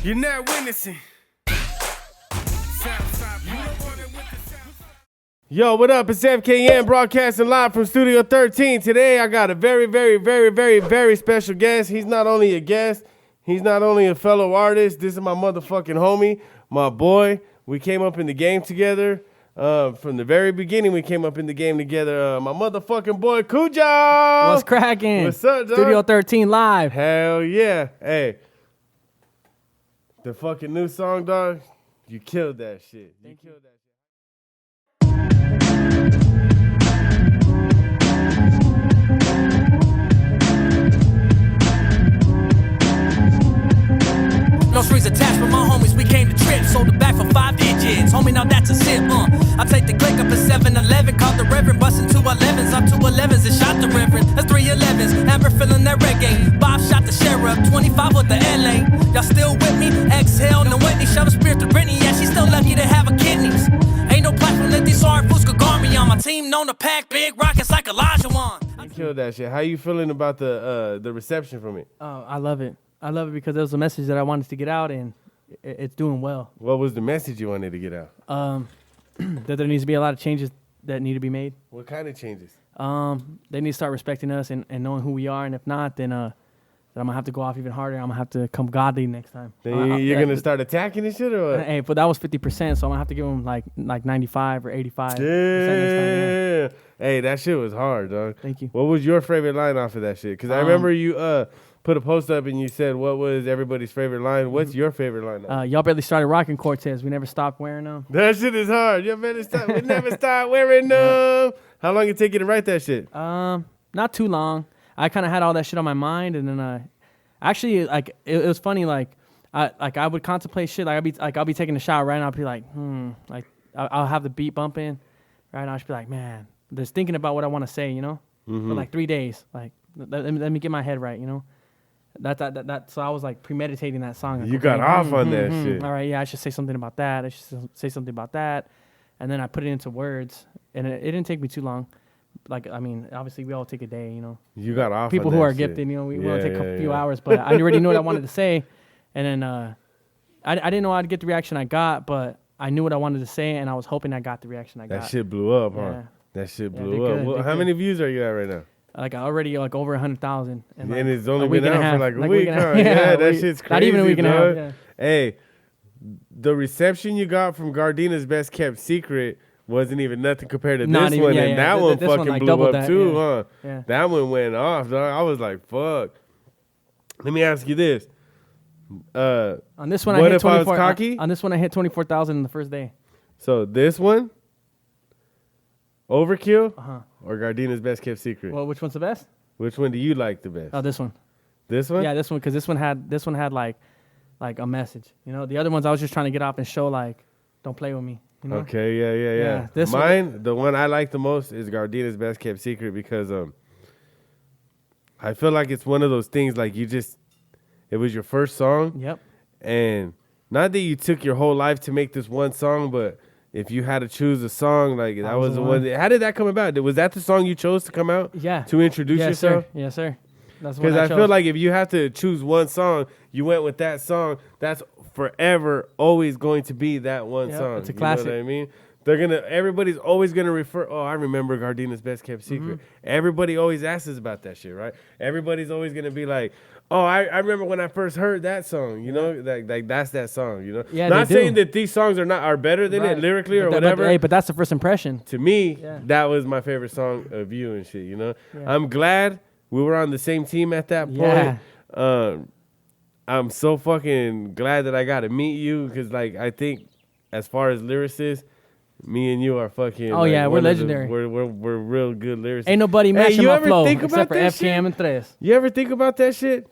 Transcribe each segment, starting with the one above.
You're not witnessing. Yo, what up? It's FKN broadcasting live from Studio 13. Today I got a very special guest. He's not only a guest, he's not only a fellow artist. This is my motherfucking homie, my boy. We came up in the game together. From the very beginning, we came up in the game together. My motherfucking boy, Cujo. What's cracking? What's up, dog? Studio 13 live. Hell yeah. Hey, the fucking new song, dog, you killed that shit. You killed that shit. No strings attached, but my homies, we came to trip. Sold it back for 5 digits. Homie, now that's a sip, I take the click up at 7-Eleven. Called the Reverend, bustin' 211s. Up 211s and shot the Reverend. That's 311s. Amber feeling that reggae. Bob shot the sheriff. 25 with the LA. Y'all still with me? Exhale, no Whitney. Shove a spirit to Brittany. Yeah, she's still lucky to have her kidneys. Ain't no platform that these sorry fools could guard me on. My team known to pack big rockets like Elijah Wan. You killed that shit. How you feeling about the reception from it? Oh, I love it. I love it because it was a message that I wanted to get out, and it's doing well. What was the message you wanted to get out? That there needs to be a lot of changes that need to be made. What kind of changes? They need to start respecting us and knowing who we are, and if not, then I'm gonna have to go off even harder. I'm gonna have to come godly next time. Then you're gonna start attacking and shit, or what? Hey, but that was 50%, so I'm gonna have to give them like 95 or 85. Yeah. Hey, that shit was hard, dog. Thank you. What was your favorite line off of that shit? Because I remember you put a post up and you said, what was everybody's favorite line? What's your favorite line? Y'all barely started rocking Cortez. We never stopped wearing them. That shit is hard. You better stop. We never stop wearing them. How long it take you to write that shit? Not too long. I kind of had all that shit on my mind, and then actually, like, it was funny. Like I would contemplate shit. Like I'll be taking a shower right now. I'll be like, like I'll have the beat bumping, right? And I'll just be like, man, just thinking about what I want to say, you know, for like 3 days. Like let me get my head right, you know. That. So I was like premeditating that song. Like, you got off on that shit. All right, yeah, I should say something about that. I should say something about that, and then I put it into words, and it didn't take me too long. Like, I mean, obviously we all take a day, you know. You got off. People on who that are shit. gifted, you know, we will take a few hours, but I already knew what I wanted to say, and then I didn't know I'd get the reaction I got, but I knew what I wanted to say, and I was hoping I got the reaction I got. That shit blew up, huh? That shit blew up. Well, how many views are you at right now? Like already like over 100,000. And like it's only been out for like a week, huh? Yeah, that shit's crazy. Not even a week and a half. Yeah. Hey, the reception you got from Gardenias' Best Kept Secret wasn't even nothing compared to this one, and that one fucking blew up too, huh? Yeah. That one went off, dog. I was like, fuck. Let me ask you this. On this one, what I hit if I was 24. cocky? On this one, I hit 24,000 in the first day. So this one, Overkill, or Gardenias' Best Kept Secret? Well, which one's the best? Which one do you like the best? Oh, this one. This one? Yeah, this one, because this one had like a message. You know, the other ones I was just trying to get off and show like, don't play with me. You know? Okay, yeah. This Mine, the one I like the most is Gardenias' Best Kept Secret because I feel like it's one of those things like it was your first song. Yep. And not that you took your whole life to make this one song, but if you had to choose a song, like that was the one. How did that come about? Was that the song you chose to come out? Yeah. To introduce yourself? Yes, sir. That's what Because I feel like if you have to choose one song, you went with that song. That's forever always going to be that one song. It's a classic. You know what I mean? Everybody's always gonna refer. Oh, I remember Gardenias' Best Kept Secret. Everybody always asks us about that shit, right? Everybody's always gonna be like, oh, I remember when I first heard that song. You know, like that's that song. You know, Yeah, not saying that these songs are better than it lyrically or whatever. But that's the first impression. To me, that was my favorite song of you and shit. You know, I'm glad we were on the same team at that point. Yeah. I'm so fucking glad that I got to meet you because, like, I think as far as lyricists, me and you are fucking. Oh, yeah, we're legendary. We're real good lyricists. Ain't nobody matching my flow about except for that FKM and Tres. You ever think about that shit?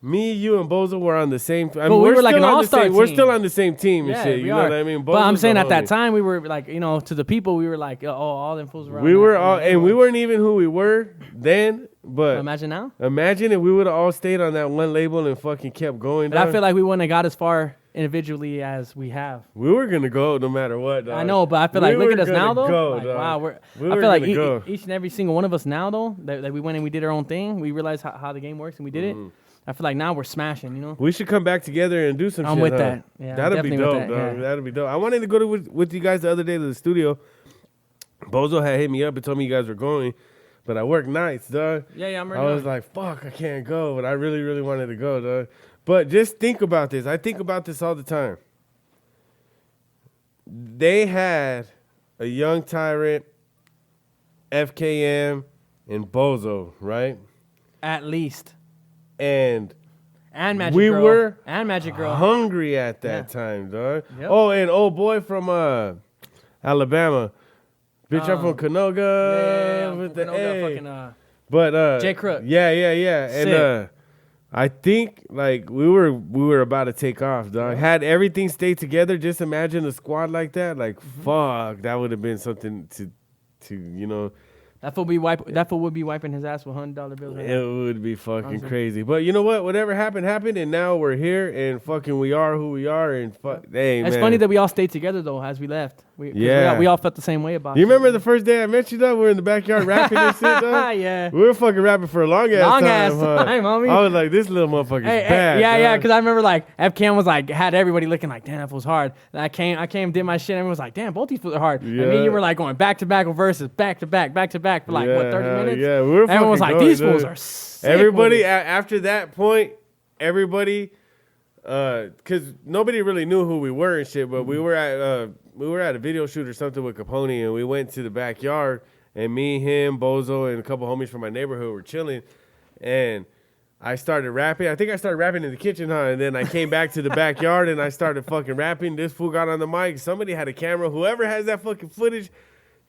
Me, you, and Boza were on the same. I mean, we were like an all-star team. We're still on the same team and Yeah, shit. we You know are. what I mean? But I'm Boza's saying the at that homie. time we were like, you know, to the people we were like, oh, all them fools were. We were all, and we weren't even who we were then. But imagine now. Imagine if we would have all stayed on that one label and fucking kept going. But I feel like we wouldn't have got as far individually as we have. We were gonna go no matter what, dog. I know, but I feel like look at us now, though. Go, like, dog. wow, we I were feel like go. each and every single one of us now, though, that we went and we did our own thing. We realized how the game works and we did it. I feel like now we're smashing, you know. We should come back together and do some shit. I'm with huh? that. Yeah, That'd be definitely dope, with that, dog. yeah. That'd be dope. I wanted to go with you guys the other day to the studio. Bozo had hit me up and told me you guys were going, but I work nights, dog. Yeah, I'm I ready. was like, fuck, I can't go, but I really, really wanted to go, dog. But just think about this. I think about this all the time. They had a Young Tyrant, FKM, and Bozo, right? At least. And Magic we Girl. were and Magic Girl. hungry at that time, dog. Yep. Oh, and old boy from Alabama. Bitch, I'm from Canoga. Yeah, with from the Canoga, A. fucking, But Jay Crook. Yeah. And Sick. I think like we were about to take off, dog. Had everything stayed together, just imagine a squad like that. Like fuck, that would have been something to you know. That fool would be wiping his ass with $100 bills. Right It now. would be fucking Honestly. crazy. But you know what? Whatever happened, and now we're here, and fucking we are who we are, and fuck, hey, It's man. funny that we all stayed together though as we left. 'Cause Yeah. we all felt the same way about it. You remember the first day I met you, though? We were in the backyard rapping and shit, though? Yeah. We were fucking rapping for a long ass Long time. ass huh? time, homie. I was like, this little motherfucker's Hey, bad. yeah, dog. because I remember like FCam was like had everybody looking like, damn, that was hard. And I came, did my shit. And everyone was like, damn, both these fools are hard. And me Yeah. and you were like going back to back with verses, back to back for like what 30 hell minutes. Yeah, we were Everyone was fucking like, going, these fools dude. are sick. Everybody, with it. after that point, everybody, because nobody really knew who we were and shit, but we were at a video shoot or something with Capone, and we went to the backyard, and me, him, Bozo, and a couple homies from my neighborhood were chilling, and I started rapping. I think I started rapping in the kitchen, huh? And then I came back to the backyard, and I started fucking rapping. This fool got on the mic. Somebody had a camera. Whoever has that fucking footage,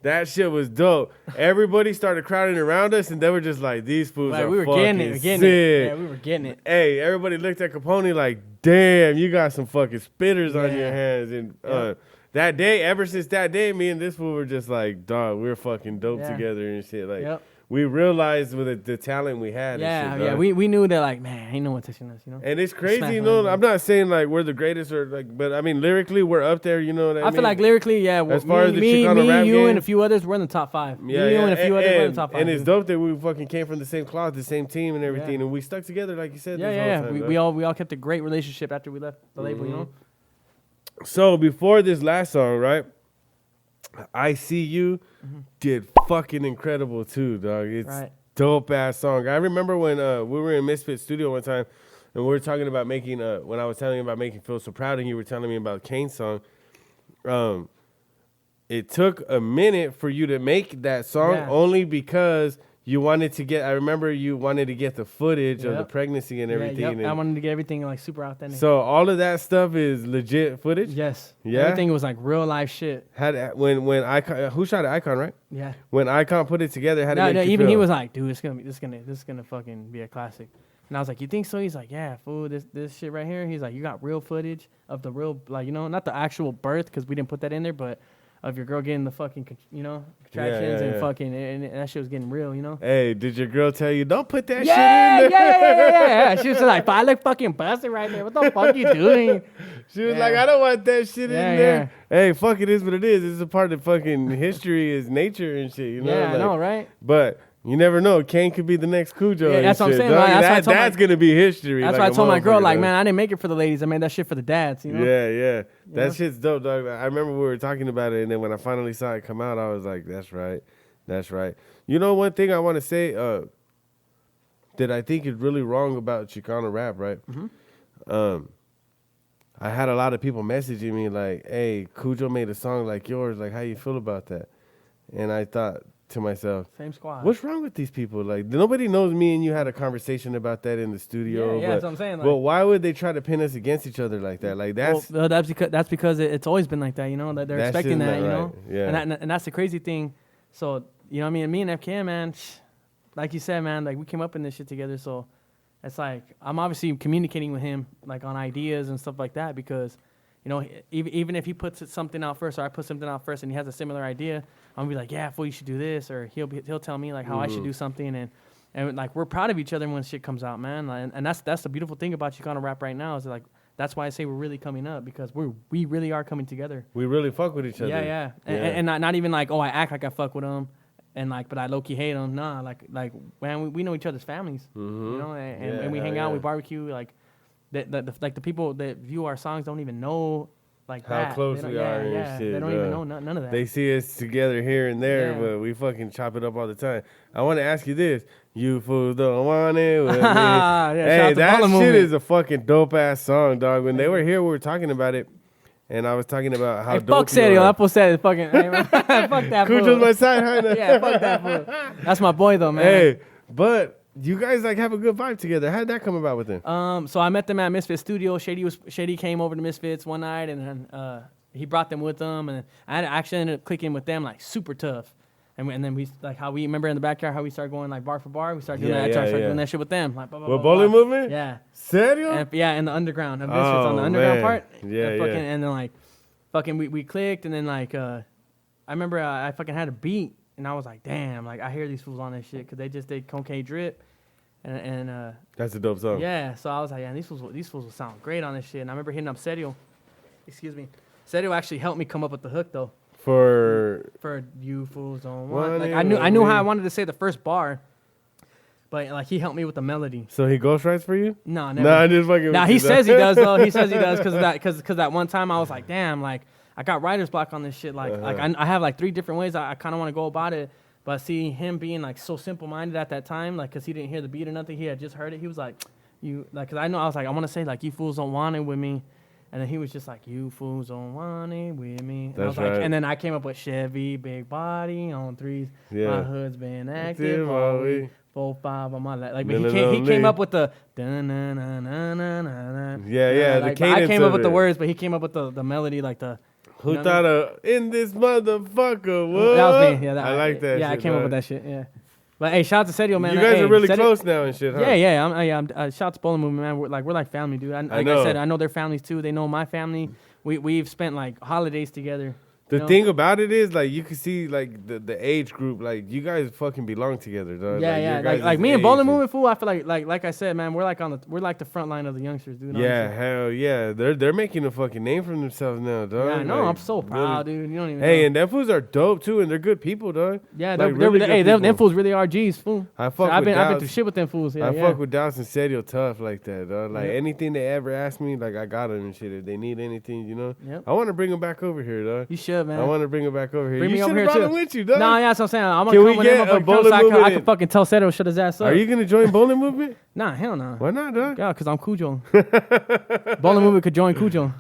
that shit was dope. Everybody started crowding around us, and they were just like, these fools Like, are we were fucking getting it. sick. Yeah, we were getting it. Hey, everybody looked at Capone like, damn, you got some fucking spitters on Yeah. your hands. And that day, ever since that day, me and this fool were just like, dog, we're fucking dope Yeah. together and shit. Like, Yep. we realized with the talent we had. Yeah, and shit, yeah. dog. We knew that like, man, ain't no one touching us, you know. And it's crazy, Smack you know. line, I'm not saying like we're the greatest or like, but I mean lyrically we're up there. You know what I mean? I feel like lyrically, yeah. As far as the me, Chicano rap you, game. and a few others, we're in the top 5. Yeah, me, you, yeah. and a few others, we're in the top 5. And it's dude. dope that we fucking came from the same cloth, the same team, and everything, Yeah. and we stuck together like you said. Yeah, this yeah, whole yeah. time, We all kept a great relationship after we left the label, you know. So before this last song, right? I See You did fucking incredible too, dog. It's Right. dope ass song. I remember when we were in Misfit Studio one time and we were talking about making when I was telling you about making Feel So Proud and you were telling me about Kane's song. It took a minute for you to make that song Yeah. only because you wanted to get, I remember you wanted to get the footage of the Yep. pregnancy and everything. Yeah, and I wanted to get everything like super authentic. so all of that stuff is legit footage? yes. Yeah? Everything was like real life shit. When Icon, who shot Icon, right? Yeah. When Icon put it together, how did No, it make you even feel? he was like, dude, this is gonna fucking be a classic. And I was like, you think so? He's like, yeah, fool, this shit right here. He's like, you got real footage of the real, like, you know, not the actual birth because we didn't put that in there, but of your girl getting the fucking, you know, contractions and yeah. fucking, and that shit was getting real, you know. Hey, did your girl tell you don't put that Yeah, shit in there? yeah. She was just like, I look fucking busted right there. What the fuck you doing? She was Yeah. like, I don't want that shit Yeah, in there. Hey, fuck, it is what it is. It's a part of fucking history is nature and shit, you know? Yeah, I like, know, right? But you never know. Kane could be the next Cujo. Yeah, and that's what I'm shit, saying, dog. right? That's why I told That's my- going to be history. That's like why I a told my girl, motherfucker, like, dog. man, I didn't make it for the ladies. I made that shit for the dads, you know? Yeah. That know? shit's dope, dog. I remember we were talking about it, and then when I finally saw it come out, I was like, that's right. That's right. You know, one thing I want to say that I think is really wrong about Chicano rap, right? I had a lot of people messaging me like, hey, Cujo made a song like yours. Like, how you feel about that? And I thought to myself, Same squad. what's wrong with these people? Like, nobody knows me and you had a conversation about that in the studio. Yeah, but, that's what I'm saying, like- but why would they try to pin us against each other like that? Like, that's... Well, that's because it's always been like that, you know. That they're That expecting shit's that, not you know. right. Yeah. And that's the crazy thing. So you know, what I mean, me and FKM, man, like you said, man, like we came up in this shit together. So it's like I'm obviously communicating with him like on ideas and stuff like that because, you know, even if he puts something out first or I put something out first and he has a similar idea, I'm gonna be like, yeah, fool, you should do this, or he'll tell me like how I should do something and like we're proud of each other when shit comes out, man. And that's the beautiful thing about Chicano rap right now is like. That's why I say we're really coming up because we really are coming together. We really fuck with each other. Yeah. And not even like, oh, I act like I fuck with them. and like, but I low key hate them. Nah, like man, we know each other's families, you know, and we hang out, we barbecue, like like the people that view our songs don't even know like how that. close we are and shit. They don't even know none of that. They see us together here and there, but we fucking chop it up all the time. I want to ask you this. You fools don't want it with me. Hey, that shit is a fucking dope ass song, dog. When they were here, we were talking about it. And I was talking about how dope fuck Serio. That fool said fucking, fuck that fool. Kujo's my side, huh? Yeah, fuck that fool. That's my boy though, man. Hey, but you guys like have a good vibe together. How did that come about with them? So I met them at Misfit Studio. Shady came over to Misfits one night, and then he brought them with him, and I actually ended up clicking with them like super tough. And then we like how we remember in the backyard how we started going like bar for bar. We started doing that. I started doing that shit with them. Like bowling movement? Yeah. Serio? And, in the underground. Misfits on the underground part. Yeah, and then like fucking we clicked, and then like I remember I fucking had a beat, and I was like, damn, like I hear these fools on this shit because they just did Cocaine Drip, and that's a dope song. Yeah, so I was like, yeah, these fools will sound great on this shit. And I remember hitting up Serio. Excuse me, Serio actually helped me come up with the hook though. For you fools don't want. Like I knew how I wanted to say the first bar. But like he helped me with the melody. So he ghostwrites for you? No, never. Nah, I just fucking. Nah, he says he does though. He says he does because that one time I was like, damn, like I got writer's block on this shit. Like I have like 3 different ways I kind of want to go about it. But see him being like so simple minded at that time, like because he didn't hear the beat or nothing, he had just heard it. He was like, you like, because I was like, I want to say like you fools don't want it with me. And then he was just like, you fools don't want it with me. And I was like, and then I came up with Chevy, big body on 3s. Yeah. My hood's been active all week. 4-5 on my lap. Like, but he came up with the the cadence. I came up with the words, but he came up with the melody, like the. Who thought of in this motherfucker? What? That was me. Yeah, I like that. Yeah, shit, I came up with that shit. Yeah. But hey, shout out to Serio, man. You guys are really close now and shit, huh? Yeah. I'm shout out to Bola Movement, man. We're like family, dude. I said, I know their families too. They know my family. We've spent like holidays together. The thing about it is, like, you can see, like, the age group, like, you guys fucking belong together, dog. Yeah, like me and Bola Movement, fool, I feel like I said, man, we're like the front line of the youngsters, dude. Yeah, hell yeah. They're making a fucking name for themselves now, dog. Yeah, I know. Like, I'm so proud, dude. You don't even Hey, know. and them fools are dope, too, and they're good people, dog. Yeah, like, them fools really are G's, fool. I've been through shit with them fools. Yeah, I fuck with Dallas and Serio tough like that, dog. Like, anything they ever ask me, like, I got them and shit. If they need anything, you know? Yep. I want to bring them back over here, dog. You should, man. I want to bring them back over here. Bring you me over here, brought too. them with you, dog. Nah, yeah, that's what I'm saying. I'm going to come with them. I can fucking tell Serio shut his ass up. Are you going to join Bowling Movement? Nah, hell no. Why not, dog? Yeah, because I'm Cujo. Bowling Movement could join Cujo.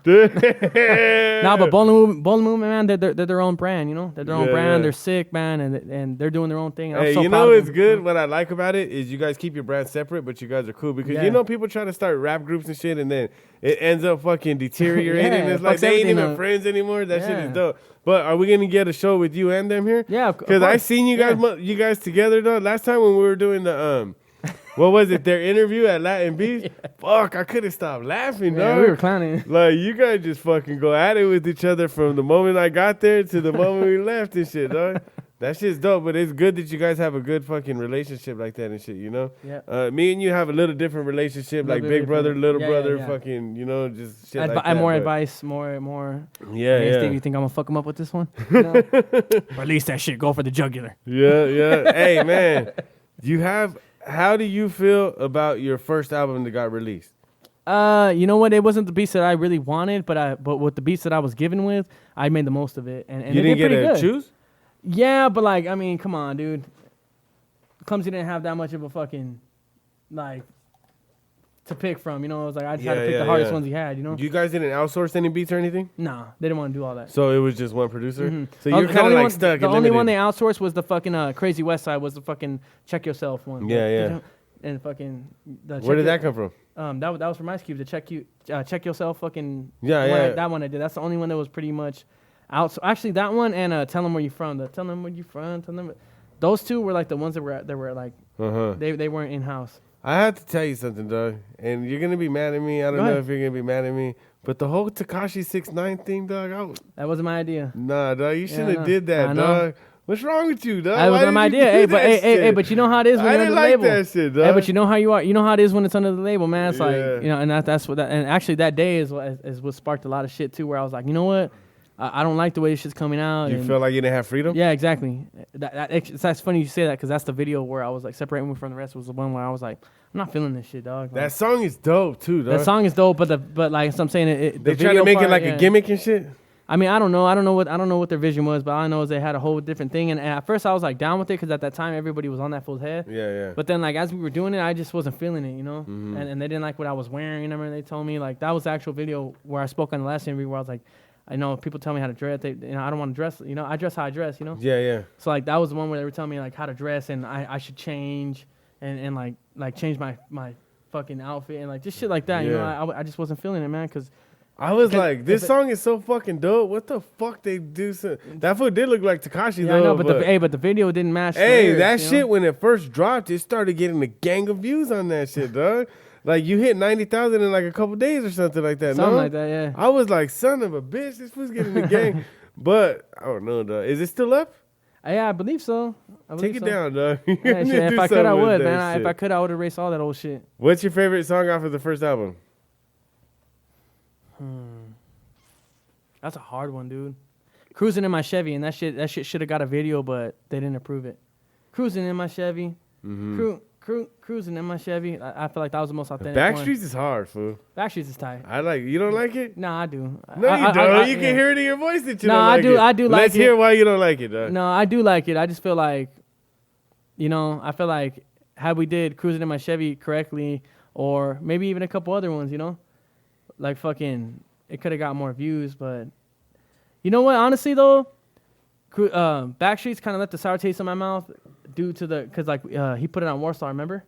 Nah, but Bowling Movement, man, they're their own brand, you know? They're their own brand. Yeah. They're sick, man, and they're doing their own thing. Hey, so you know what's good? What I like about it is you guys keep your brand separate, but you guys are cool. Because you know people try to start rap groups and shit, and then it ends up fucking deteriorating. It's like they ain't even friends anymore. That shit is dope. But are we going to get a show with you and them here? Yeah, because I seen you guys together, though. Last time when we were doing the... what was it? Their interview at Latin Beast? Fuck, I couldn't stop laughing, dog. We were clowning. Like, you guys just fucking go at it with each other from the moment I got there to the moment we left and shit, dog. That shit's dope, but it's good that you guys have a good fucking relationship like that and shit, you know? Yeah. Me and you have a little different relationship, like big brother, little brother, fucking, you know, just shit like that. More advice, more. Yeah, hey, Steve, you think I'm gonna fuck him up with this one? No. Release that shit. Go for the jugular. Yeah. Hey, man, how do you feel about your first album that got released? You know what? It wasn't the beats that I really wanted, but with the beats that I was given with, I made the most of it. And you didn't get to choose? Yeah, but like, I mean, come on, dude. Clumsy didn't have that much of a fucking, like, to pick from, you know? It was like, I just had to pick the hardest ones he had, you know? You guys didn't outsource any beats or anything? Nah, they didn't want to do all that. So it was just one producer? Mm-hmm. So you're kind of like stuck. The only one they outsourced was the fucking Crazy West Side, was the fucking Check Yourself one. Yeah. And fucking... Where did that come from? That was from Ice Cube, the Check Yourself fucking... Yeah. That one I did. That's the only one that was pretty much... out. So actually, that one and Tell Them Where You From. Tell Them Where You From. Those two were like the ones that were like they weren't in house. I have to tell you something, dog, and you're gonna be mad at me. I don't know if you're gonna be mad at me, but the whole Tekashi 6ix9ine thing, dog. That wasn't my idea. Nah, dog, you shouldn't have did that, dog. What's wrong with you, dog? That wasn't my idea. Hey, but you know how it is when you're under the label. I didn't like that shit, dog. Hey, but you know how you are. You know how it is when it's under the label, man. It's like, you know, and that's what that. And actually, that day is what sparked a lot of shit too. Where I was like, you know what? I don't like the way this shit's coming out. You feel like you didn't have freedom? Yeah, exactly. That's funny you say that because that's the video where I was like separating me from the rest was the one where I was like, I'm not feeling this shit, dog. Like, That song is dope too, dog. that song is dope, but like so I'm saying, They trying to make it like a gimmick and shit. I mean, I don't know what their vision was, but all I know is they had a whole different thing. And at first I was like down with it because at that time everybody was on that fool's head. Yeah. But then like as we were doing it, I just wasn't feeling it, you know. Mm-hmm. And they didn't like what I was wearing. Remember they told me like that was the actual video where I spoke on the last interview where I was like, I know people tell me how to dress. I don't want to dress. You know, I dress how I dress. You know. Yeah. So like that was the one where they were telling me like how to dress and I should change and like change my fucking outfit and like just shit like that. You know, I just wasn't feeling it, man, because I was like, this song is so fucking dope. What the fuck they do? That fool did look like Tekashi though. I know, but the video didn't match. Hey, the lyrics, that you shit know? when it first dropped, it started getting a gang of views on that shit, dog. Like you hit 90,000 in like a couple days or something like that. Something like that, yeah. I was like, son of a bitch, this fool's getting the gang. But I don't know, dog. Is it still up? Yeah, I believe so. Take it down, dog. Yeah, shit, if I could, I would, man. If I could, I would erase all that old shit. What's your favorite song off of the first album? That's a hard one, dude. Cruising in my Chevy, and that shit should have got a video, but they didn't approve it. Cruising in my Chevy. Cruising in my Chevy. I feel like that was the most authentic one. Backstreets is hard, fool. Backstreets is tight. You don't like it? No, I do. No, you don't. You can hear it in your voice that you don't like it. No, I do like it. Let's hear why you don't like it, dog. No, I do like it. I just feel like, I feel like had we did Cruising in my Chevy correctly, or maybe even a couple other ones, like fucking, it could have got more views, but you know what? Honestly, though, Backstreet's kind of left the sour taste in my mouth due to because he put it on Warstar, remember?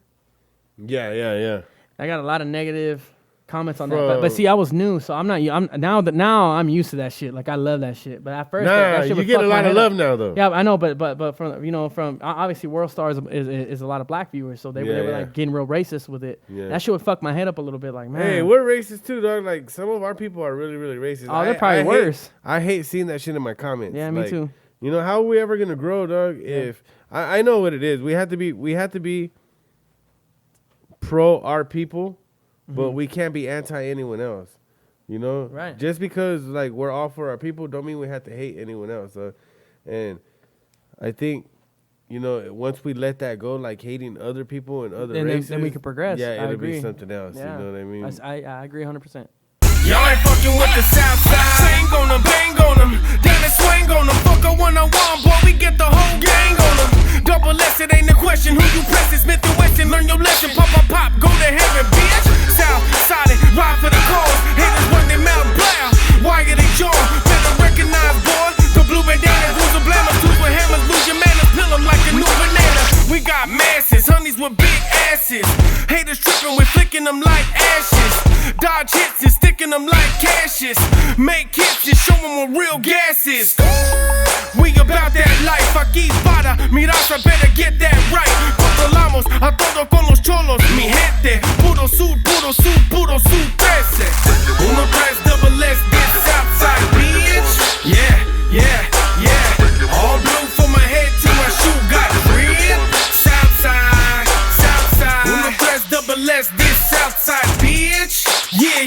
Yeah. I got a lot of negative comments on that, but see, I was new, so I'm now I'm used to that shit. Like I love that shit, but at first, that shit you get a lot of love now, though. Yeah, I know, but from obviously Worldstar is a lot of black viewers, so they were like getting real racist with it. Yeah. That shit would fuck my head up a little bit, like man. Hey, we're racist too, dog. Like some of our people are really, really racist. Oh, they're probably worse. I hate seeing that shit in my comments. Yeah, me too. You know, how are we ever gonna grow, dog? Yeah. If I know what it is, we have to be pro our people, but we can't be anti anyone else. You know, right? Just because like we're all for our people, don't mean we have to hate anyone else. And I think, once we let that go, like hating other people and other races, then we can progress. Yeah, it'll agree. be something else. Yeah. You know what I mean? I agree 100%. Y'all ain't fucking with the south side. Bang on them, down and swing on them. Fuck a one-on-one, boy, we get the whole gang on them. Double S, it ain't a question. Who you press is Smith & Wesson. Learn your lesson, pop, go to heaven, bitch. South side, ride for the cause. Haters run their mouth, blow. Why are they jaw? Better recognize, boy. The blue bandana, rules of blammers. Tools with hammers, lose your manners. Pill them like a new banana. We got masses, honeys with big asses. Haters tripping, we're flicking them like ashes. Dodge hits and sticking them like cashes. Make hits and show them what real gas is. We about that life. Aquí para mi raza, better get that right. Controlamos a todo con los cholos. Mi gente, puro sud, 13. Uno tres double S, this outside, bitch. Yeah. All blue from my head to my shoe got red. Southside. Uno tres double S, this outside, bitch. Yeah.